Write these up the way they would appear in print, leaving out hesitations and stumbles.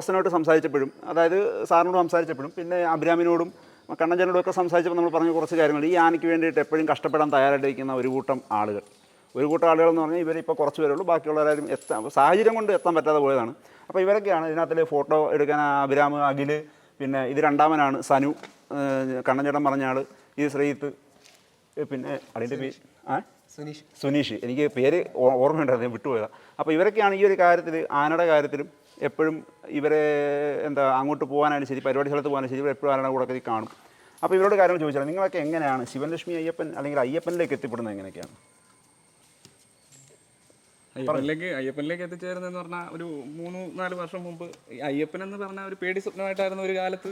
ഉടമസ്ഥനോട്ട് സംസാരിച്ചപ്പോഴും, അതായത് സാറിനോട് സംസാരിച്ചപ്പോഴും പിന്നെ അബ്രാമിനോടും കണ്ണഞ്ചനോടും ഒക്കെ സംസാരിച്ചപ്പോൾ നമ്മൾ പറഞ്ഞ കുറച്ച് കാര്യങ്ങൾ, ഈ ആനയ്ക്ക് വേണ്ടിയിട്ട് എപ്പോഴും കഷ്ടപ്പെടാൻ തയ്യാറായിട്ടിരിക്കുന്ന ഒരു കൂട്ടം ആളുകൾ എന്ന് പറഞ്ഞാൽ ഇവരിപ്പോൾ കുറച്ച് പേരുള്ളൂ, ബാക്കിയുള്ളവരാരും സാഹചര്യം കൊണ്ട് എത്താൻ പറ്റാതെ പോയതാണ്. അപ്പോൾ ഇവരൊക്കെയാണ് ഇതിനകത്തിൽ ഫോട്ടോ എടുക്കാൻ അഭിരാം, അഖിൽ, പിന്നെ ഇത് രണ്ടാമനാണ് സനു, കണ്ണഞ്ചേട്ടൻ പറഞ്ഞ ആൾ, ഇത് ശ്രീത്ത്, പിന്നെ അതിൻ്റെ പേര് സുനീഷ്, എനിക്ക് പേര് ഓർമ്മയുണ്ടായിരുന്നു, വിട്ടുപോയതാണ്. അപ്പോൾ ഇവരൊക്കെയാണ് ഈ ഒരു കാര്യത്തിൽ, ആനയുടെ കാര്യത്തിലും എപ്പോഴും ഇവരെ അങ്ങോട്ട് പോകാനായാലും ശരി, പരിപാടി സ്ഥലത്ത് പോകാനും ശരി, ഇവർ എപ്പോഴും ആനയുടെ കൂടെ കാണും. അപ്പോൾ ഇവരോട് കാര്യങ്ങൾ ചോദിച്ചാൽ നിങ്ങളൊക്കെ എങ്ങനെയാണ് ശിവൻലക്ഷ്മി അയ്യപ്പൻ അല്ലെങ്കിൽ അയ്യപ്പനിലേക്ക് എത്തിപ്പെടുന്നത് എങ്ങനെയൊക്കെയാണ്? അയ്യപ്പനിലേക്ക് എത്തിച്ചേരുന്നതെന്ന് പറഞ്ഞാൽ ഒരു 3-4 വർഷം മുമ്പ് അയ്യപ്പൻ എന്ന് പറഞ്ഞാൽ ഒരു പേടി സ്വപ്നമായിട്ടായിരുന്നു ഒരു കാലത്ത്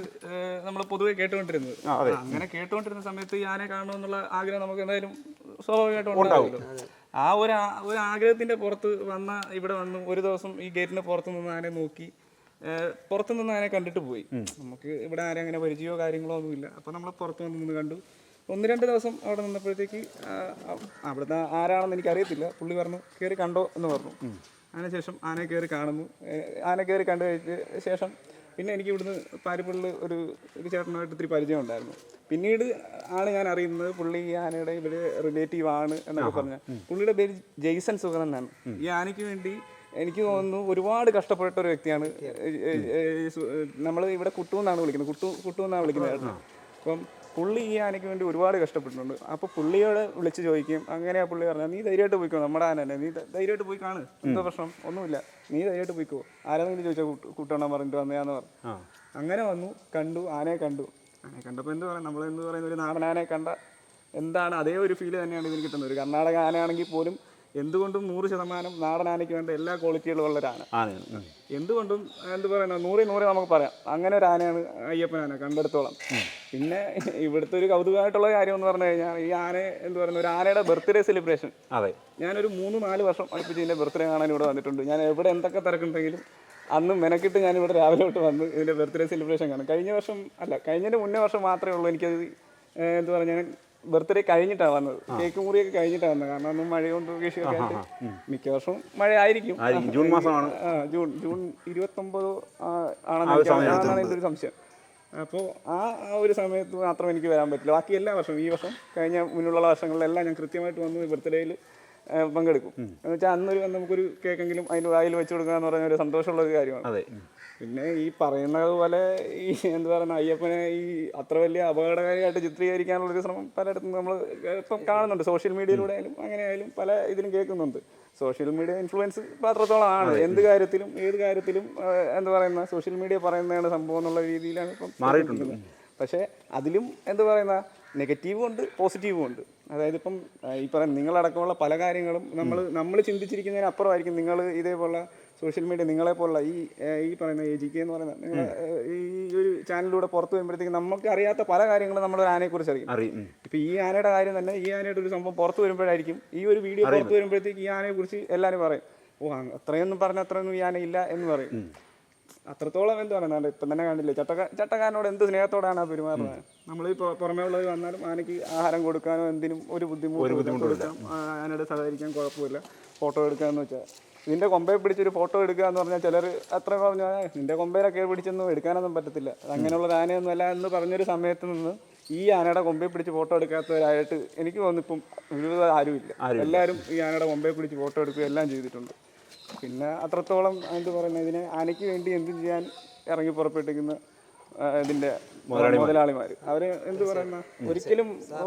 നമ്മൾ പൊതുവെ കേട്ടുകൊണ്ടിരുന്നത്. അങ്ങനെ കേട്ടുകൊണ്ടിരുന്ന സമയത്ത് ഈ ആനയെ കാണണമെന്നുള്ള ആഗ്രഹം നമുക്ക് എന്തായാലും സ്വാഭാവികമായിട്ടും ഉണ്ടാവുമല്ലോ. ആ ഒരു ആഗ്രഹത്തിന്റെ പുറത്ത് ഇവിടെ വന്ന് ഒരു ദിവസം ഈ ഗേറ്റിന് പുറത്ത് നിന്ന് ആനയെ നോക്കി, പുറത്തു നിന്ന് ആനയെ കണ്ടിട്ട് പോയി. നമുക്ക് ഇവിടെ ആരെ അങ്ങനെ പരിചയമോ കാര്യങ്ങളോ ഒന്നുമില്ല. അപ്പോൾ നമ്മൾ പുറത്ത് നിന്ന് കണ്ടു. 1-2 ദിവസം അവിടെ നിന്നപ്പോഴത്തേക്ക് അവിടുത്തെ ആരാണെന്ന് എനിക്കറിയത്തില്ല, പുള്ളി പറഞ്ഞു കയറി കണ്ടോ എന്ന് പറഞ്ഞു. അതിനുശേഷം ആനയെ കയറി കാണുന്നു. ആന കയറി കണ്ടു കഴിഞ്ഞ ശേഷം പിന്നെ എനിക്ക് ഇവിടുന്ന് പാരിപ്പള്ളിൽ ഒരു ചേട്ടനുമായിട്ട് ഇത്തിരി പരിചയം ഉണ്ടായിരുന്നു. പിന്നീട് ആണ് ഞാൻ അറിയുന്നത് പുള്ളി ഈ ആനയുടെ ഇവിടെ റിലേറ്റീവ് ആണ് എന്നൊക്കെ പറഞ്ഞാൽ. പുള്ളിയുടെ പേര് ജെയ്സൺ സുഗതൻ എന്നാണ്. ഈ ആനയ്ക്ക് വേണ്ടി എനിക്ക് തോന്നുന്നു ഒരുപാട് കഷ്ടപ്പെട്ട ഒരു വ്യക്തിയാണ്. നമ്മൾ ഇവിടെ കുട്ടു എന്നാണ് വിളിക്കുന്നത്, കുട്ടു എന്നാണ് വിളിക്കുന്നത്. അപ്പം പുള്ളി ഈ ആനയ്ക്ക് വേണ്ടി ഒരുപാട് കഷ്ടപ്പെട്ടിട്ടുണ്ട്. അപ്പോൾ പുള്ളിയോട് വിളിച്ച് ചോദിക്കും. അങ്ങനെയാണ് പുള്ളി പറഞ്ഞാൽ നീ ധൈര്യമായിട്ട് പോയിക്കോ, നമ്മുടെ ആന തന്നെ, നീ ധൈര്യമായിട്ട് പോയി കാണ്, എന്തോ പ്രശ്നം ഒന്നുമില്ല, നീ ധൈര്യമായിട്ട് പോയിക്കോ, ആരാണെങ്കിലും ചോദിച്ചാൽ കൂട്ടണം പറഞ്ഞിട്ട് വന്നയാന്ന് പറഞ്ഞു. അങ്ങനെ വന്നു, കണ്ടു, ആനയെ കണ്ടപ്പോൾ എന്ത് പറയാം, നമ്മളെന്ത് പറയുന്ന ഒരു നാടൻ ആനയെ കണ്ട എന്താണ് അതേ ഒരു ഫീല് തന്നെയാണ് ഇതിന് കിട്ടുന്നത്. ഒരു കർണാടക ആനയാണെങ്കിൽ പോലും എന്തുകൊണ്ടും 100% നാടൻ ആനയ്ക്ക് വേണ്ട എല്ലാ ക്വാളിറ്റികളും ഉള്ള ഒരു ആന. എന്തുകൊണ്ടും എന്ത് പറയുന്നത് 100 നമുക്ക് പറയാം. അങ്ങനെ ഒരു ആനയാണ് അയ്യപ്പൻ ആന കണ്ടെടുത്തോളം. പിന്നെ ഇവിടുത്തെ ഒരു കൗതുകമായിട്ടുള്ള കാര്യം എന്ന് പറഞ്ഞു കഴിഞ്ഞാൽ ഈ ആന എന്ത് പറയുന്നത്, ഒരു ആനയുടെ ബർത്ത്ഡേ സെലിബ്രേഷൻ. ഞാനൊരു 3-4 വർഷം അടുപ്പിച്ച് ഇതിൻ്റെ ബർത്ത്ഡേ കാണാൻ ഇവിടെ വന്നിട്ടുണ്ട്. ഞാൻ എവിടെ എന്തൊക്കെ തിരക്കുണ്ടെങ്കിലും അന്ന് മെനക്കിട്ട് ഞാനിവിടെ രാവിലെ തൊട്ട് വന്ന് ഇതിൻ്റെ ബർത്ത്ഡേ സെലിബ്രേഷൻ കാണും. കഴിഞ്ഞതിൻ്റെ മുന്നേ വർഷം മാത്രമേ ഉള്ളൂ എനിക്കത് എന്ത് പറഞ്ഞാൽ ബർത്ത്ഡേ കഴിഞ്ഞിട്ടാണ് വന്നത്. കേക്ക് മുറിയൊക്കെ കഴിഞ്ഞിട്ടാണ് വന്നത്. കാരണം അന്ന് മഴയും വിഷയൊക്കെ ആയിട്ട് മിക്ക വർഷവും മഴ ആയിരിക്കും. ജൂൺ മാസമാണ്, ജൂൺ 29 ആണെന്നാണ് എൻ്റെ ഒരു സംശയം. അപ്പോൾ ആ ഒരു സമയത്ത് മാത്രം എനിക്ക് വരാൻ പറ്റില്ല. ബാക്കി എല്ലാ വർഷവും, ഈ വർഷം കഴിഞ്ഞ മുന്നുള്ള വർഷങ്ങളിലെല്ലാം ഞാൻ കൃത്യമായിട്ട് വന്ന് ബർത്ത്ഡേയിൽ പങ്കെടുക്കും. എന്ന് വെച്ചാൽ അന്നൊരു നമുക്കൊരു കേക്കെങ്കിലും അതിൻ്റെ വായിൽ വെച്ച് കൊടുക്കുക എന്ന് പറഞ്ഞ ഒരു സന്തോഷമുള്ള ഒരു കാര്യമാണ്. പിന്നെ ഈ പറയുന്നത് പോലെ ഈ എന്താ പറയുക, അയ്യപ്പനെ ഈ അത്ര വലിയ അപകടകാരിയായിട്ട് ചിത്രീകരിക്കാനുള്ളൊരു ശ്രമം പലയിടത്തും നമ്മൾ ഇപ്പം കാണുന്നുണ്ട്. സോഷ്യൽ മീഡിയയിലൂടെ ആയാലും അങ്ങനെ ആയാലും പല ഇതിലും കേൾക്കുന്നുണ്ട്. സോഷ്യൽ മീഡിയ ഇൻഫ്ലുവൻസ് അത്രത്തോളം ആണ്. എന്ത് കാര്യത്തിലും ഏത് കാര്യത്തിലും എന്താ പറയുന്ന സോഷ്യൽ മീഡിയ പറയുന്നതാണ് സംഭവം എന്നുള്ള രീതിയിലാണ് ഇപ്പം മാറിയിട്ടുള്ളത്. പക്ഷേ അതിലും എന്താ പറയുന്ന നെഗറ്റീവും ഉണ്ട്, പോസിറ്റീവും ഉണ്ട്. അതായത് ഇപ്പം ഈ പറയുന്ന നിങ്ങളടക്കമുള്ള പല കാര്യങ്ങളും നമ്മൾ ചിന്തിച്ചിരിക്കുന്നതിന് അപ്പുറമായിരിക്കും നിങ്ങൾ ഇതേപോലുള്ള സോഷ്യൽ മീഡിയ നിങ്ങളെപ്പോലുള്ള ഈ പറയുന്ന AGK എന്ന് പറയുന്ന നിങ്ങൾ ഈ ഒരു ചാനലിലൂടെ പുറത്ത് വരുമ്പോഴത്തേക്കും നമുക്ക് അറിയാത്ത പല കാര്യങ്ങളും നമ്മുടെ ആനയെക്കുറിച്ച് അറിയും. ഇപ്പം ഈ ആനയുടെ കാര്യം തന്നെ, ഈ ആനയുടെ ഒരു സംഭവം പുറത്ത് വരുമ്പോഴായിരിക്കും ഈ ഒരു വീഡിയോ പുറത്ത് വരുമ്പോഴത്തേക്ക് ഈ ആനയെക്കുറിച്ച് എല്ലാവരും പറയും, അത്രയൊന്നും പറഞ്ഞ അത്രയൊന്നും ഈ ആനയില്ല എന്ന് പറയും. അത്രത്തോളം എന്ത് പറയുന്നത് ഇപ്പം തന്നെ കണ്ടില്ലേ, ചട്ടക്കാരനോട് എന്ത് സ്നേഹത്തോടാണ് ആ പെരുമാറുന്നത്. നമ്മൾ പുറമേ ഉള്ളത് വന്നാലും ആനയ്ക്ക് ആഹാരം കൊടുക്കാനോ എന്തിനും ഒരു ബുദ്ധിമുട്ട് കൊടുക്കാം, ആനയോട് സഹകരിക്കാൻ കുഴപ്പമില്ല. ഫോട്ടോ എടുക്കാമെന്ന് വെച്ചാൽ ഇതിൻ്റെ കൊമ്പയെ പിടിച്ചൊരു ഫോട്ടോ എടുക്കുക എന്ന് പറഞ്ഞാൽ ചിലർ അത്ര പറഞ്ഞാൽ നിൻ്റെ കൊമ്പയിലൊക്കെ പിടിച്ചൊന്നും എടുക്കാനൊന്നും പറ്റത്തില്ല, അങ്ങനെയുള്ള ആനയൊന്നും അല്ല എന്ന് പറഞ്ഞൊരു സമയത്ത് നിന്ന് ഈ ആനയുടെ കൊമ്പയെ പിടിച്ച് ഫോട്ടോ എടുക്കാത്തവരായിട്ട് എനിക്ക് തോന്നുന്നു ഇപ്പം ആരുമില്ല. എല്ലാവരും ഈ ആനയുടെ കൊമ്പയെ പിടിച്ച് ഫോട്ടോ എടുക്കുകയും എല്ലാം ചെയ്തിട്ടുണ്ട്. പിന്നെ അത്രത്തോളം എന്ത് പറയുന്നത്, ഇതിനെ ആനയ്ക്ക് വേണ്ടി എന്ത് ചെയ്യാൻ ഇറങ്ങി പുറപ്പെട്ടിരിക്കുന്ന ഇതിൻ്റെ മുതലാളിമാർ അവർ എന്ത് പറയുന്ന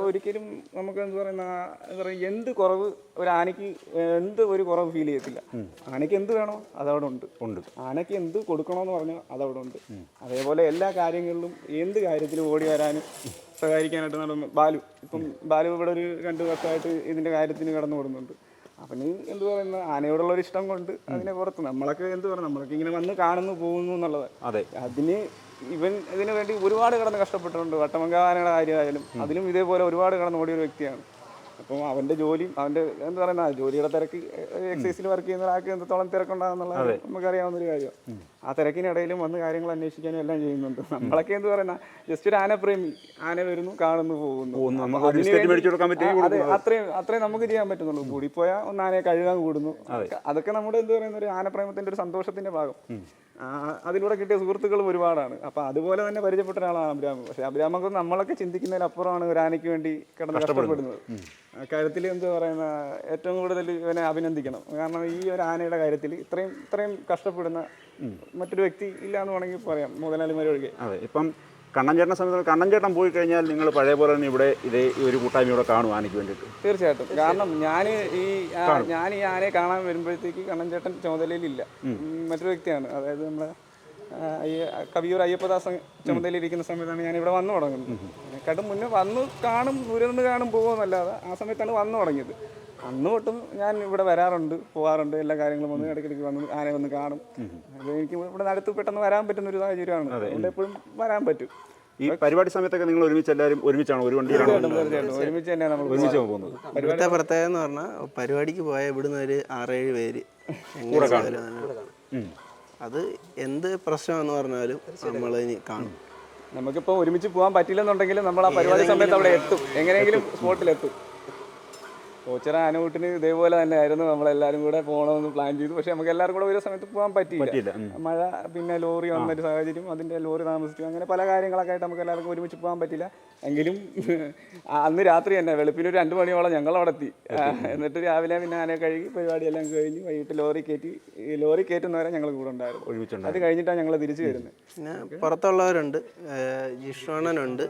ഒരിക്കലും നമുക്ക് എന്ത് പറയുന്ന എന്ത് കുറവ് ഒരു ആനയ്ക്ക് ഒരു കുറവ് ഫീൽ ചെയ്യത്തില്ല. ആനയ്ക്ക് എന്ത് വേണോ അതവിടെ ഉണ്ട്, ആനയ്ക്ക് എന്ത് കൊടുക്കണമെന്ന് പറഞ്ഞാൽ അതവിടെ ഉണ്ട്. അതേപോലെ എല്ലാ കാര്യങ്ങളിലും എന്ത് കാര്യത്തിലും ഓടി വരാനും സഹായിക്കാനായിട്ട് നടന്നു ബാലു ഇവിടെ ഒരു 2 വർഷമായിട്ട് ഇതിൻ്റെ കാര്യത്തിന് കടന്നു കൊടുക്കുന്നുണ്ട്. അവന് എന്ത് പറയുന്ന ആനയോടുള്ളൊരു ഇഷ്ടം കൊണ്ട് അതിനെ പുറത്ത് നമ്മളൊക്കെ എന്ത് പറയുക, നമ്മളൊക്കെ ഇങ്ങനെ വന്ന് കാണുന്നു പോകുന്നു എന്നുള്ളത്. ഇതിനു വേണ്ടി ഒരുപാട് കടന്ന് കഷ്ടപ്പെട്ടിട്ടുണ്ട്. വട്ടമങ്കാനയുടെ കാര്യമായാലും അതിലും ഇതേപോലെ ഒരുപാട് കടന്ന് ഓടിയൊരു വ്യക്തിയാണ്. അപ്പം അവൻ്റെ ജോലിയും അവൻ്റെ എന്താ പറയുന്ന ജോലിയുടെ തിരക്ക്, എക്സൈസിൽ വർക്ക് ചെയ്യുന്ന ഒരാൾക്ക് എന്തൊത്തോളം തിരക്കുണ്ടാകുന്നുള്ളത് നമുക്കറിയാവുന്നൊരു കാര്യമാണ്. ആ തിരക്കിനിടയിലും വന്ന് കാര്യങ്ങൾ അന്വേഷിക്കാനും എല്ലാം ചെയ്യുന്നുണ്ട്. നമ്മളൊക്കെ എന്ത് പറയുന്ന ജസ്റ്റ് ഒരു ആനപ്രേമി, ആന വരുന്നു കാണുന്നു പോകുന്നു, അത്രയും നമുക്ക് ചെയ്യാൻ പറ്റുന്നുള്ളൂ. കൂടിപ്പോയാൽ ഒന്ന് ആനയെ കഴുകാൻ കൂടുന്നു, അതൊക്കെ നമ്മുടെ എന്ത് പറയുന്ന ഒരു ആനപ്രേമത്തിൻ്റെ ഒരു സന്തോഷത്തിൻ്റെ ഭാഗം. അതിലൂടെ കിട്ടിയ സുഹൃത്തുക്കളും ഒരുപാടാണ്. അപ്പോൾ അതുപോലെ തന്നെ പരിചയപ്പെട്ട ഒരാളാണ് അബ്രാം. പക്ഷേ അബ്രാമൊക്കെ നമ്മളൊക്കെ ചിന്തിക്കുന്നതിലപ്പുറമാണ് ഒരു ആനയ്ക്ക് വേണ്ടി കിടന്ന് കഷ്ടപ്പെടുന്നത്. കാര്യത്തിൽ എന്താ പറയുന്ന ഏറ്റവും കൂടുതൽ ഇവനെ അഭിനന്ദിക്കണം. കാരണം ഈ ഒരു ആനയുടെ കാര്യത്തിൽ ഇത്രയും കഷ്ടപ്പെടുന്ന മറ്റൊരു വ്യക്തി ഇല്ല എന്ന് വേണമെങ്കിൽ പറയാം, മുതലാളിമാരൊഴികെ. അതെ, ഇപ്പം കണ്ണൻ ചേട്ടനെ സംബന്ധിച്ച് കണ്ണൻ ചേട്ടൻ പോയി കഴിഞ്ഞാൽ നിങ്ങൾ പഴയ പോലെ തന്നെ ഇവിടെ ഈ ഒരു കൂട്ടായ്മ ഇവിടെ കാണും ആനയ്ക്ക് വേണ്ടിയിട്ട്? തീർച്ചയായിട്ടും. കാരണം ഞാൻ ഈ ആനയെ കാണാൻ വരുമ്പോഴത്തേക്ക് കണ്ണൻ ചേട്ടൻ ചുമതലയിലില്ല, മറ്റൊരു വ്യക്തിയാണ്. അതായത് നമ്മളെ കവിയൂർ അയ്യപ്പദാസൻ ചുമതലയിലിരിക്കുന്ന സമയത്താണ് ഞാൻ ഇവിടെ വന്നു തുടങ്ങുന്നത്. അതിനെക്കാട്ടും മുന്നേ വന്ന് കാണും, ദൂരം കാണും പോകുമെന്നല്ലാതെ ആ സമയത്താണ് വന്നു തുടങ്ങിയത്. അന്ന് തൊട്ടും ഞാൻ ഇവിടെ വരാറുണ്ട്, പോകാറുണ്ട്, എല്ലാ കാര്യങ്ങളും വന്ന് ഇടയ്ക്കിടയ്ക്ക് വന്ന് ആനയെ വന്ന് കാണും. അത് എനിക്ക് ഇവിടെ അടുത്ത് പെട്ടെന്ന് വരാൻ പറ്റുന്ന ഒരു സാഹചര്യമാണ്. അതുകൊണ്ട് എപ്പോഴും വരാൻ പറ്റും. ഈ പരിപാടി സമയത്തൊക്കെ നിങ്ങൾ എല്ലാവരും ഒരുമിച്ചാണ്, ഒരു വണ്ടിയിലാണ്? തീർച്ചയായിട്ടും ഒരുമിച്ച് തന്നെയാണ് നമ്മൾ ഒരുമിച്ച് പോകുന്നത്. ഇവിടുത്തെ പ്രത്യേകത എന്ന് പറഞ്ഞാൽ പരിപാടിക്ക് പോയാൽ ഇവിടുന്ന് ഒരു 6-7 പേര് അത് എന്ത് പ്രശ്നമെന്ന് പറഞ്ഞാലും നമ്മൾ ഇനി കാണും. നമുക്കിപ്പോൾ ഒരുമിച്ച് പോകാൻ പറ്റില്ലെന്നുണ്ടെങ്കിലും നമ്മൾ ആ പരിപാടി സമയത്ത് അവിടെ എത്തും, എങ്ങനെയെങ്കിലും സ്പോട്ടിലെത്തും. കോച്ചറ ആനകൂട്ടിന് ഇതേപോലെ തന്നെ ആയിരുന്നു, നമ്മളെല്ലാവരും കൂടെ പോകണമെന്ന് പ്ലാൻ ചെയ്തു. പക്ഷെ നമുക്ക് എല്ലാവരും കൂടെ ഒരു സമയത്ത് പോകാൻ പറ്റിയില്ല. മഴ, പിന്നെ ലോറി വന്നൊരു സാഹചര്യം, അതിൻ്റെ ലോറി താമസിച്ചു, അങ്ങനെ പല കാര്യങ്ങളൊക്കെ ആയിട്ട് നമുക്ക് എല്ലാവർക്കും ഒരുമിച്ച് പോകാൻ പറ്റില്ല. എങ്കിലും അന്ന് രാത്രി തന്നെ വെളുപ്പിന് ഒരു 2 മണിയോളം ഞങ്ങൾ അവിടെ എത്തി. എന്നിട്ട് രാവിലെ പിന്നെ ആനയെ കഴുകി പരിപാടിയെല്ലാം കഴിഞ്ഞ് വൈകിട്ട് ലോറി കയറ്റുന്നവരെ ഞങ്ങൾ കൂടെ ഉണ്ടായിരുന്നു. അത് കഴിഞ്ഞിട്ടാണ് ഞങ്ങൾ തിരിച്ചു വരുന്നത്. പിന്നെ പുറത്തുള്ളവരുണ്ട്, ജിഷ്ണനുണ്ട്,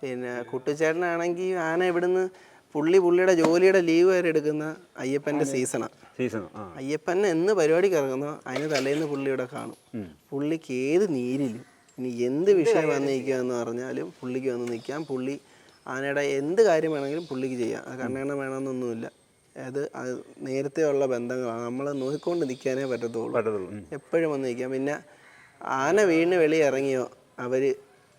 പിന്നെ കുട്ടിച്ചേട്ടനാണെങ്കിൽ ആന ഇവിടുന്ന് പുള്ളിയുടെ ജോലിയുടെ ലീവ് വരെ എടുക്കുന്ന അയ്യപ്പൻ്റെ സീസണാണ്. അയ്യപ്പൻ എന്ന് പരിപാടിക്ക് ഇറങ്ങുന്നോ അതിന് തലേന്ന് പുള്ളിയുടെ കാണും. പുള്ളിക്ക് ഏത് നീരിലും ഇനി എന്ത് വിഷയം വന്ന് നിൽക്കുക എന്ന് പറഞ്ഞാലും പുള്ളിക്ക് വന്ന് നിൽക്കാം. പുള്ളി ആനയുടെ എന്ത് കാര്യം വേണമെങ്കിലും പുള്ളിക്ക് ചെയ്യാം. അത് കണ്ണെണ്ണം വേണമെന്നൊന്നുമില്ല. അത് നേരത്തെ ഉള്ള ബന്ധങ്ങളാണ്. നമ്മൾ നോക്കിക്കൊണ്ട് നിൽക്കാനേ പറ്റത്തുള്ളൂ. എപ്പോഴും വന്ന് നിൽക്കാം. പിന്നെ ആന വീണ് വെളിയിറങ്ങിയോ അവർ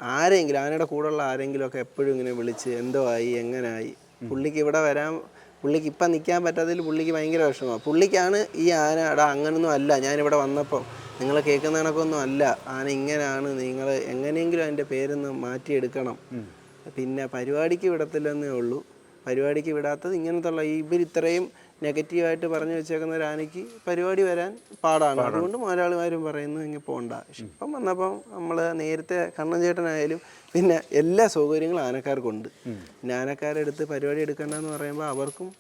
ആരെങ്കിലും ആനയുടെ കൂടെയുള്ള ആരെങ്കിലുമൊക്കെ എപ്പോഴും ഇങ്ങനെ വിളിച്ച് എന്തോ ആയി, എങ്ങനായി. പുള്ളിക്ക് ഇവിടെ വരാൻ, പുള്ളിക്ക് ഇപ്പം നിൽക്കാൻ പറ്റാത്തതിൽ പുള്ളിക്ക് ഭയങ്കര വിഷമമാണ്. പുള്ളിക്കാണ് ഈ ആന അങ്ങനൊന്നും അല്ല, ഞാനിവിടെ വന്നപ്പോൾ നിങ്ങൾ കേൾക്കുന്ന കണക്കൊന്നും അല്ല, ആന ഇങ്ങനെയാണ്, നിങ്ങൾ എങ്ങനെയെങ്കിലും അതിൻ്റെ പേരൊന്ന് മാറ്റിയെടുക്കണം. പിന്നെ പരിപാടിക്ക് വിടത്തില്ലെന്നേ ഉള്ളൂ. പരിപാടിക്ക് വിടാത്തത് ഇങ്ങനത്തുള്ള ഇവരിത്രയും നെഗറ്റീവായിട്ട് പറഞ്ഞു വെച്ചേക്കുന്ന ഒരു ആനയ്ക്ക് പരിപാടി വരാൻ പാടാണ്. അതുകൊണ്ട് മുതലാളിമാരും പറയുന്നു ഇങ്ങനെ പോകണ്ട. ഇപ്പം വന്നപ്പം നമ്മൾ നേരത്തെ കണ്ണൻ ചേട്ടനായാലും പിന്നെ എല്ലാ സൗകര്യങ്ങളും ആനക്കാർക്കുണ്ട്. പിന്നെ ആനക്കാരുടെ അടുത്ത് പരിപാടി എടുക്കണ്ടെന്ന് പറയുമ്പോൾ അവർക്കും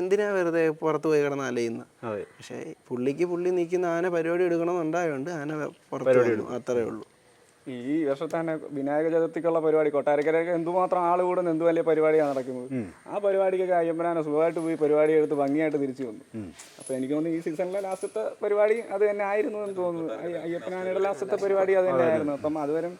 എന്തിനാ വെറുതെ പുറത്ത് പോയി കിടന്ന് അലയുന്ന. പക്ഷേ പുള്ളി നിൽക്കുന്ന ആന പരിപാടി എടുക്കണമെന്നുണ്ടായതുകൊണ്ട് ആന പുറത്ത് വന്നു, അത്രേ ഉള്ളൂ. ഈ വർഷത്തെ തന്നെ വിനായക ചതുർത്ഥിക്കുള്ള പരിപാടി കൊട്ടാരക്കരയൊക്കെ എന്തുമാത്രം ആൾ കൂടുന്ന എന്ത് വലിയ പരിപാടിയാണ് നടക്കുന്നത്. ആ പരിപാടിക്കൊക്കെ അയ്യപ്പനാന സുഖമായിട്ട് പോയി പരിപാടി എടുത്ത് ഭംഗിയായിട്ട് തിരിച്ചു വന്നു. അപ്പോൾ എനിക്ക് തോന്നുന്നു ഈ സീസണിലെ ലാസ്റ്റത്തെ പരിപാടി അത് തന്നെ ആയിരുന്നു എന്ന് തോന്നുന്നു. അയ്യപ്പനാനയുടെ ലാസ്റ്റത്തെ പരിപാടി അത് തന്നെ ആയിരുന്നു. അപ്പം അതുവരെ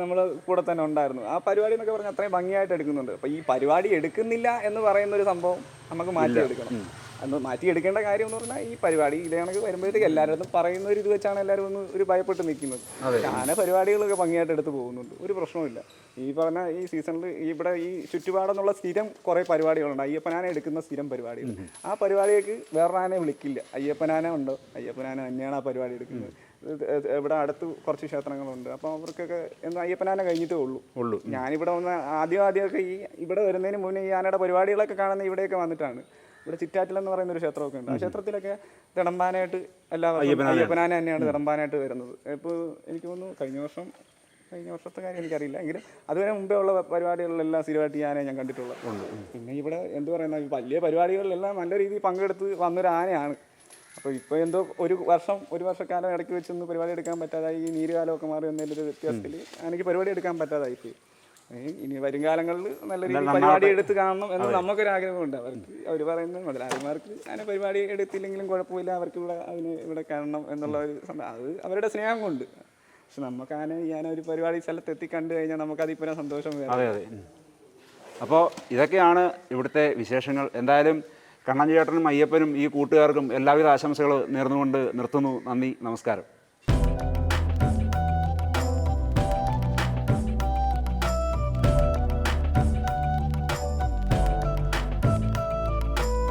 നമ്മൾ കൂടെ തന്നെ ഉണ്ടായിരുന്നു. ആ പരിപാടി എന്നൊക്കെ പറഞ്ഞാൽ അത്രയും ഭംഗിയായിട്ട് എടുക്കുന്നുണ്ട്. അപ്പോൾ ഈ പരിപാടി എടുക്കുന്നില്ല എന്ന് പറയുന്നൊരു സംഭവം നമുക്ക് മാറ്റിയെടുക്കണം. അന്ന് മാറ്റിയെടുക്കേണ്ട കാര്യം എന്ന് പറഞ്ഞാൽ ഈ പരിപാടി ഇതേ കണക്ക് വരുമ്പോഴത്തേക്ക് എല്ലാവരും പറയുന്ന ഒരു ഇത് വെച്ചാണ് എല്ലാവരും ഒന്ന് ഒരു ഭയപ്പെട്ട് നിൽക്കുന്നത്. ആന പരിപാടികളൊക്കെ ഭംഗിയായിട്ട് എടുത്ത് പോകുന്നുണ്ട്, ഒരു പ്രശ്നമില്ല. ഈ പറഞ്ഞ ഈ സീസണിൽ ഇവിടെ ഈ ചുറ്റുപാടെന്നുള്ള സ്ഥിരം കുറേ പരിപാടികളുണ്ട്, അയ്യപ്പനാന എടുക്കുന്ന സ്ഥിരം പരിപാടികൾ. ആ പരിപാടിക്ക് വേറൊരാനെ വിളിക്കില്ല. അയ്യപ്പനാന ഉണ്ടോ, അയ്യപ്പനാന തന്നെയാണ് ആ പരിപാടി എടുക്കുന്നത്. ഇവിടെ അടുത്ത് കുറച്ച് ക്ഷേത്രങ്ങളുണ്ട്. അപ്പോൾ അവർക്കൊക്കെ എന്താ അയ്യപ്പനാന കഴിഞ്ഞിട്ടേ ഉള്ളൂ. ഞാനിവിടെ വന്ന് ആദ്യമൊക്കെ ഇവിടെ വരുന്നതിന് മുന്നേ ഈ ആനയുടെ പരിപാടികളൊക്കെ കാണുന്ന ഇവിടെയൊക്കെ വന്നിട്ടാണ്. ഇവിടെ ചിറ്റാറ്റിലെന്ന് പറയുന്ന ഒരു ക്ഷേത്രമൊക്കെ ഉണ്ട്. ആ ക്ഷേത്രത്തിലൊക്കെ തിടമ്പാനായിട്ട് എല്ലാ അയ്യപ്പനാന തന്നെയാണ് തിടമ്പാനായിട്ട് വരുന്നത്. ഇപ്പോൾ എനിക്ക് തോന്നുന്നു കഴിഞ്ഞ വർഷത്തെ കാര്യം എനിക്കറിയില്ല, എങ്കിലും അതുവരെ മുമ്പേ ഉള്ള പരിപാടികളിലെല്ലാം സ്ഥിരമായിട്ട് ആനയെ ഞാൻ കണ്ടിട്ടുള്ളത്. പിന്നെ ഇവിടെ എന്ത് പറയുന്ന വലിയ പരിപാടികളിലെല്ലാം നല്ല രീതിയിൽ പങ്കെടുത്ത് വന്നൊരു ആനയാണ്. അപ്പോൾ ഇപ്പോൾ എന്തോ ഒരു വർഷക്കാലം ഇടയ്ക്ക് വെച്ചൊന്ന് പരിപാടി എടുക്കാൻ പറ്റാതായി. ഈ നീരുകാലമൊക്കെ മാറി വന്നതിലൊരു വ്യത്യാസത്തിൽ എനിക്ക് പരിപാടി എടുക്കാൻ പറ്റാതായിപ്പോയി. ഇനി വരും കാലങ്ങളിൽ നല്ല രീതിയിൽ പരിപാടി എടുത്ത് കാണണം എന്ന് നമുക്കൊരാഗ്രഹമുണ്ട്. അവർ പറയുന്നത് മുതലാളിമാർക്ക് അതിനെ പരിപാടി എടുത്തില്ലെങ്കിലും കുഴപ്പമില്ല, അവർക്ക് ഇവിടെ കാണണം എന്നുള്ള ഒരു അത് അവരുടെ സ്നേഹം കൊണ്ട്. പക്ഷെ നമുക്ക് ഈ ഒരു പരിപാടി സ്ഥലത്ത് എത്തി കണ്ടു കഴിഞ്ഞാൽ നമുക്കതിപ്പോൾ സന്തോഷം വരും. അതെ. അപ്പോൾ ഇതൊക്കെയാണ് ഇവിടുത്തെ വിശേഷങ്ങൾ. എന്തായാലും കണ്ണൻ ചേട്ടനും അയ്യപ്പനും ഈ കൂട്ടുകാർക്കും എല്ലാവിധ ആശംസകൾ നേർന്നുകൊണ്ട് നിർത്തുന്നു. നന്ദി, നമസ്കാരം.